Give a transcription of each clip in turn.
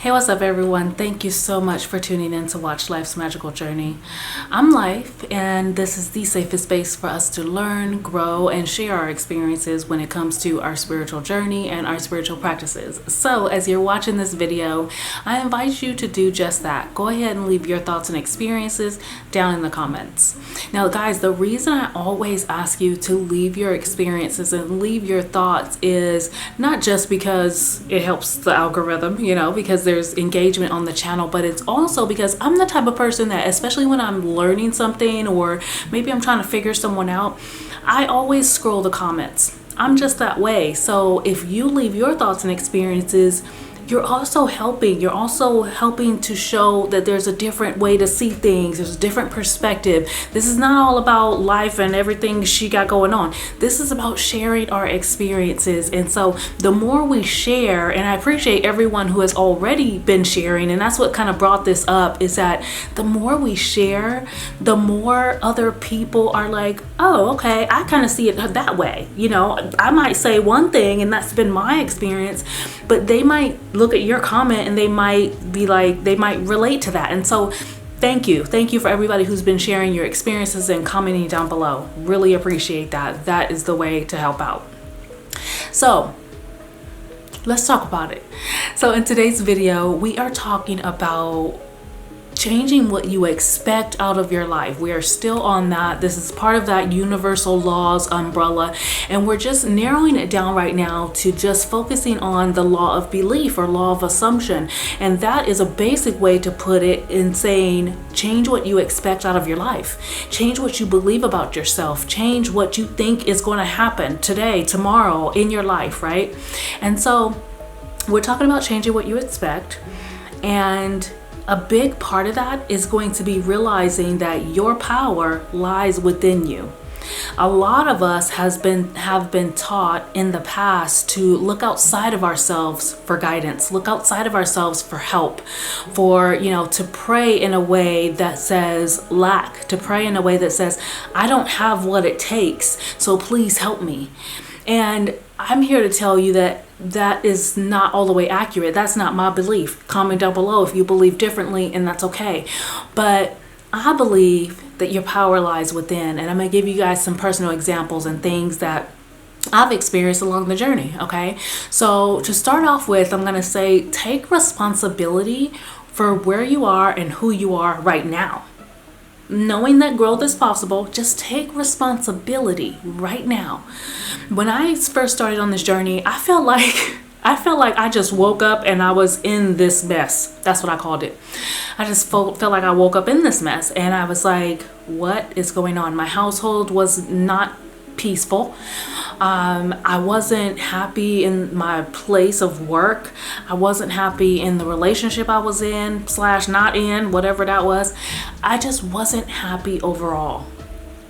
Hey, what's up, everyone? Thank you so much for tuning in to watch Life's Magical Journey. I'm Life, and this is the safest space for us to learn, grow, and share our experiences when it comes to our spiritual journey and our spiritual practices. So, as you're watching this video, I invite you to do just that. Go ahead and leave your thoughts and experiences down in the comments. Now, guys, the reason I always ask you to leave your experiences and leave your thoughts is not just because it helps the algorithm, because there's engagement on the channel, but it's also because I'm the type of person that, especially when I'm learning something or maybe I'm trying to figure someone out, I always scroll the comments. I'm just that way. So if you leave your thoughts and experiences, you're also helping to show that there's a different way to see things. There's a different perspective. This is not all about life and everything she got going on. This is about sharing our experiences. And so the more we share, and I appreciate everyone who has already been sharing, and that's what kind of brought this up, is that the more we share, the more other people are like, oh, okay, I kind of see it that way. I might say one thing and that's been my experience, but they might look at your comment and they might be like, they might relate to that. And so thank you for everybody who's been sharing your experiences and commenting down below. Really appreciate that. That is the way to help out. So let's talk about it. So in today's video, we are talking about changing what you expect out of your life. We are still on that. This is part of that universal laws umbrella, and we're just narrowing it down right now to just focusing on the law of belief or law of assumption. And that is a basic way to put it in saying, change what you expect out of your life. Change what you believe about yourself. Change what you think is going to happen today, tomorrow in your life, right? And so we're talking about changing what you expect, and a big part of that is going to be realizing that your power lies within you. A lot of us have been taught in the past to look outside of ourselves for guidance, look outside of ourselves for help, to pray in a way that says lack, to pray in a way that says, I don't have what it takes, so please help me. And I'm here to tell you that that is not all the way accurate. That's not my belief. Comment down below if you believe differently, and that's okay. But I believe that your power lies within, and I'm going to give you guys some personal examples and things that I've experienced along the journey, okay? So to start off with, I'm going to say take responsibility for where you are and who you are right now. Knowing that growth is possible, just take responsibility right now. When I first started on this journey, I felt like I just woke up and I was in this mess. That's what I called it. I just felt like I woke up in this mess, and I was like, what is going on? My household was not peaceful. I wasn't happy in my place of work. I wasn't happy in the relationship I was in / not in, whatever that was. I just wasn't happy overall.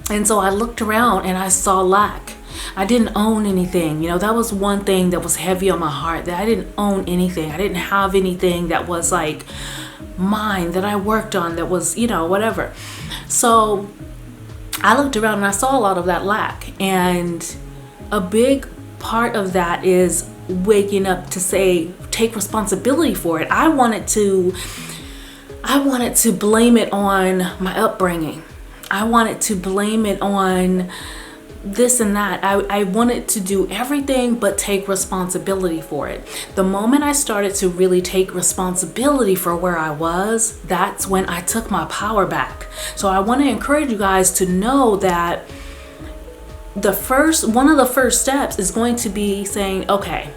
And so I looked around and I saw lack. I didn't own anything. That was one thing that was heavy on my heart, that I didn't own anything. I didn't have anything that was like mine, that I worked on, that was, whatever. So I looked around and I saw a lot of that lack. And a big part of that is waking up to say, take responsibility for it. I wanted to blame it on my upbringing. I wanted to blame it on this and that. I wanted to do everything but take responsibility for it. The moment I started to really take responsibility for where I was, that's when I took my power back. So I want to encourage you guys to know that one of the first steps is going to be saying, okay,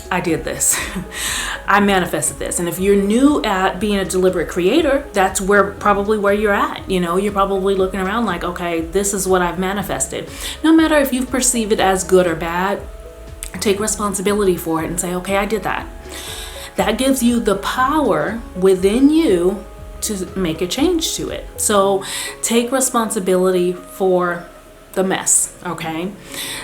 I did this. I manifested this. And if you're new at being a deliberate creator, that's probably where you're at. You're probably looking around like, okay, this is what I've manifested. No matter if you perceive it as good or bad, take responsibility for it and say, okay, I did that. That gives you the power within you to make a change to it. So take responsibility for the mess, okay?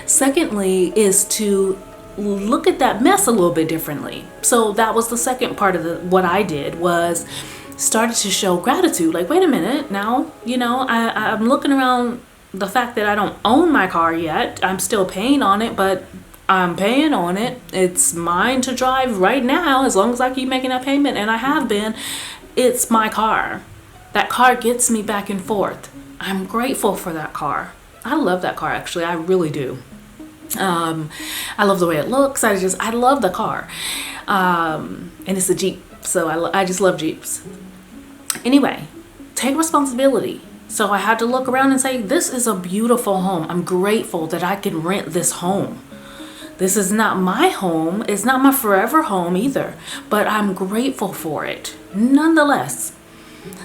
Secondly is to look at that mess a little bit differently. So that was the second part of what I did, was started to show gratitude. Like, wait a minute, now, I'm looking around the fact that I don't own my car yet. I'm still paying on it, but I'm paying on it. It's mine to drive right now, as long as I keep making that payment, and I have been. It's my car. That car gets me back and forth. I'm grateful for that car. I love that car, actually. I really do. I love the way it looks. I love the car. And it's a Jeep, so I just love Jeeps. Anyway, take responsibility. So I had to look around and say, this is a beautiful home. I'm grateful that I can rent this home. This is not my home. It's not my forever home either, but I'm grateful for it nonetheless.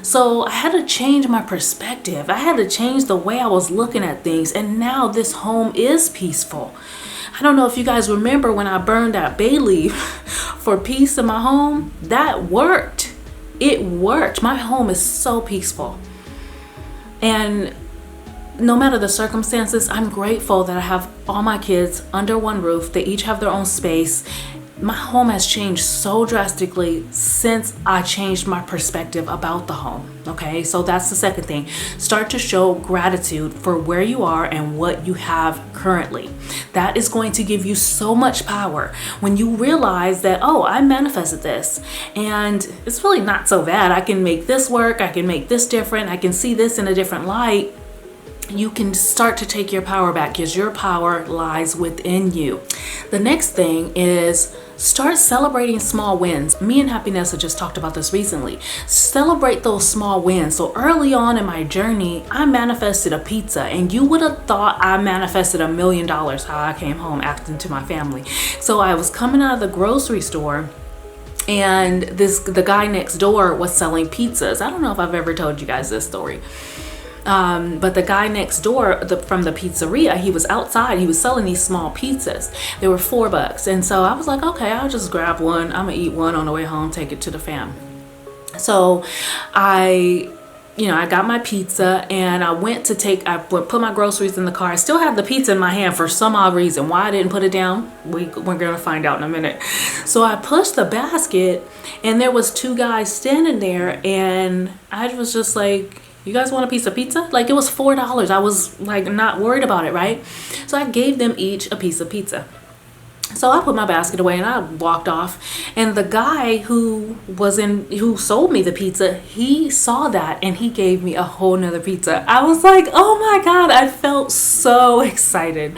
So I had to change my perspective. I had to change the way I was looking at things. And now this home is peaceful. I don't know if you guys remember when I burned that bay leaf for peace in my home. That worked. It worked. My home is so peaceful. And no matter the circumstances, I'm grateful that I have all my kids under one roof. They each have their own space. My home has changed so drastically since I changed my perspective about the home. Okay, so that's the second thing. Start to show gratitude for where you are and what you have currently. That is going to give you so much power when you realize that, oh, I manifested this and it's really not so bad. I can make this work. I can make this different. I can see this in a different light. You can start to take your power back because your power lies within you. The next thing is start celebrating small wins. Me and Happiness had just talked about this recently. Celebrate those small wins. So early on in my journey, I manifested a pizza, and you would have thought I manifested $1 million how I came home acting to my family. So I was coming out of the grocery store, and the guy next door was selling pizzas. I don't know if I've ever told you guys this story. But the guy next door from the pizzeria, he was outside. He was selling these small pizzas. They were $4. And so I was like, okay, I'll just grab one. I'm gonna eat one on the way home, take it to the fam. So I got my pizza, and I put my groceries in the car. I still have the pizza in my hand for some odd reason. Why I didn't put it down, we're gonna find out in a minute. So I pushed the basket, and there was 2 guys standing there, and I was just like, you guys want a piece of pizza? Like, it was $4. I was like not worried about it, right? So I gave them each a piece of pizza. So I put my basket away and I walked off. And the guy who sold me the pizza, he saw that and he gave me a whole nother pizza. I was like, oh my God, I felt so excited.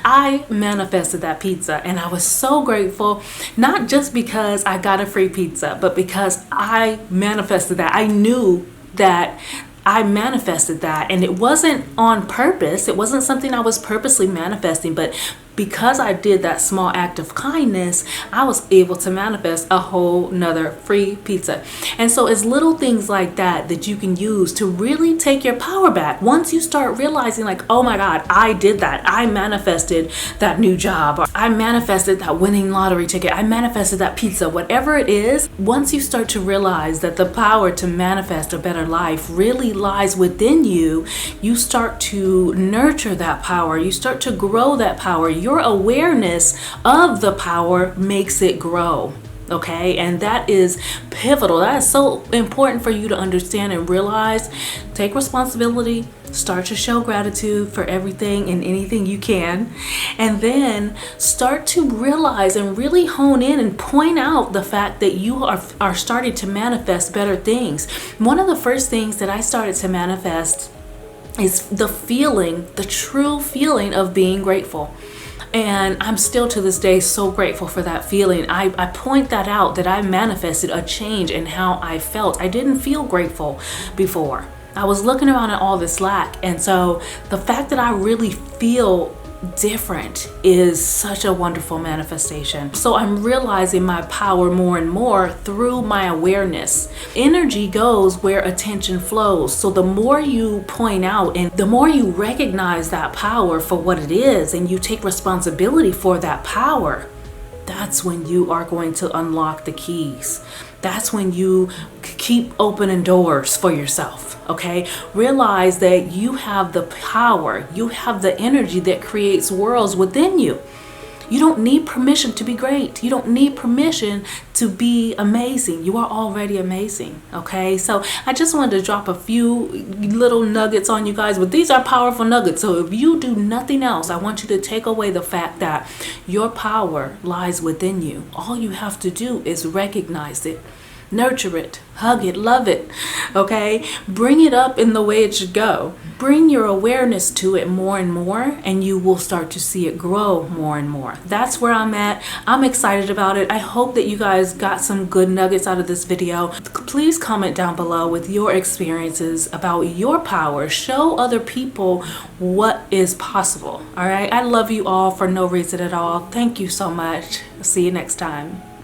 I manifested that pizza, and I was so grateful, not just because I got a free pizza, but because I manifested that. I knew that I manifested that, and it wasn't on purpose. It wasn't something I was purposely manifesting, but because I did that small act of kindness, I was able to manifest a whole nother free pizza. And so it's little things like that that you can use to really take your power back. Once you start realizing, like, oh my God, I did that. I manifested that new job. Or I manifested that winning lottery ticket. I manifested that pizza, whatever it is. Once you start to realize that the power to manifest a better life really lies within you, you start to nurture that power. You start to grow that power. Your awareness of the power makes it grow. Okay, and that is pivotal. That is so important for you to understand and realize. Take responsibility, start to show gratitude for everything and anything you can, and then start to realize and really hone in and point out the fact that you are starting to manifest better things. One of the first things that I started to manifest is the true feeling of being grateful. And I'm still to this day so grateful for that feeling. I point that out, that I manifested a change in how I felt. I didn't feel grateful before. I was looking around at all this lack. And so the fact that I really feel different is such a wonderful manifestation. So I'm realizing my power more and more through my awareness. Energy goes where attention flows. So the more you point out and the more you recognize that power for what it is, and you take responsibility for that power, that's when you are going to unlock the keys. That's when you keep opening doors for yourself. Okay, realize that you have the power, you have the energy that creates worlds within you. You don't need permission to be great. You don't need permission to be amazing. You are already amazing, okay? So I just wanted to drop a few little nuggets on you guys, but these are powerful nuggets. So if you do nothing else, I want you to take away the fact that your power lies within you. All you have to do is recognize it, nurture it, hug it, love it, okay? Bring it up in the way it should go. Bring your awareness to it more and more, and you will start to see it grow more and more. That's where I'm at. I'm excited about it. I hope that you guys got some good nuggets out of this video. Please comment down below with your experiences about your power. Show other people what is possible, all right? I love you all for no reason at all. Thank you so much. See you next time.